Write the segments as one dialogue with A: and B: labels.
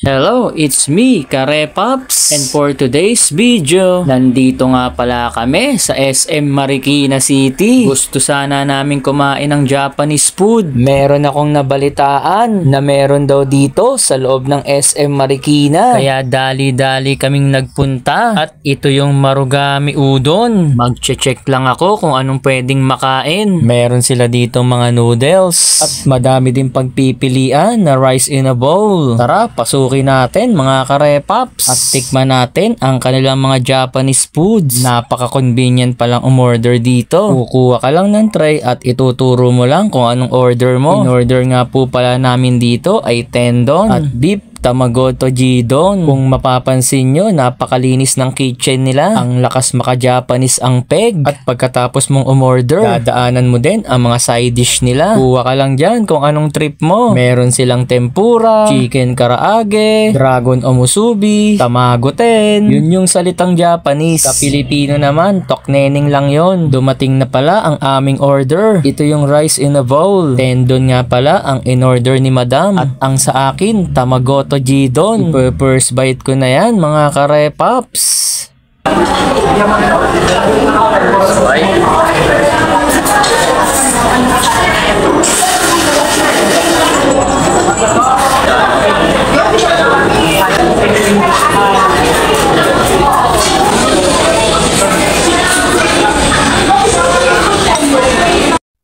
A: Hello, it's me, Karepops, and for today's video, nandito nga pala kami sa SM Marikina City. Gusto sana namin kumain ng Japanese food. Meron akong nabalitaan na meron daw dito sa loob ng SM Marikina. Kaya dali-dali kaming nagpunta at ito yung Marugami Udon. Magche-check lang ako kung anong pwedeng makain. Meron sila dito mga noodles at madami din pagpipilian na rice in a bowl. Tara, pasukin natin mga Karepops at tikman natin ang kanilang mga Japanese foods. Napaka-convenient palang umorder dito. Kukuha ka lang ng tray at ituturo mo lang kung anong order mo. In-order nga po pala namin dito ay tendon at beef Tamagoto Jidon. Kung mapapansin nyo, napakalinis ng kitchen nila. Ang lakas maka-Japanese ang peg. At pagkatapos mong umorder, dadaanan mo din ang mga side dish nila. Kuha ka lang dyan kung anong trip mo. Meron silang tempura, chicken karaage, dragon omusubi, tamagoten. Yun yung salitang Japanese. Sa Pilipino naman, tokneneng lang yon. Dumating na pala ang aming order. Ito yung rice in a bowl. Tendon nga pala ang in-order ni Madam. At ang sa akin, Tamagoto Jidon. First bite ko na yan mga Karepops.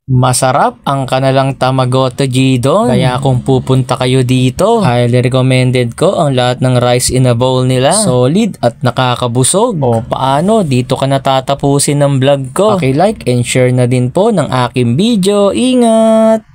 A: Masarap ang kanilang Tamagoto Jidon. Kaya kung pupunta kayo dito, highly recommended ko ang lahat ng rice in a bowl nila. Solid at nakakabusog. O paano, dito ka natatapusin ng vlog ko. Okay, like and share na din po ng aking video. Ingat!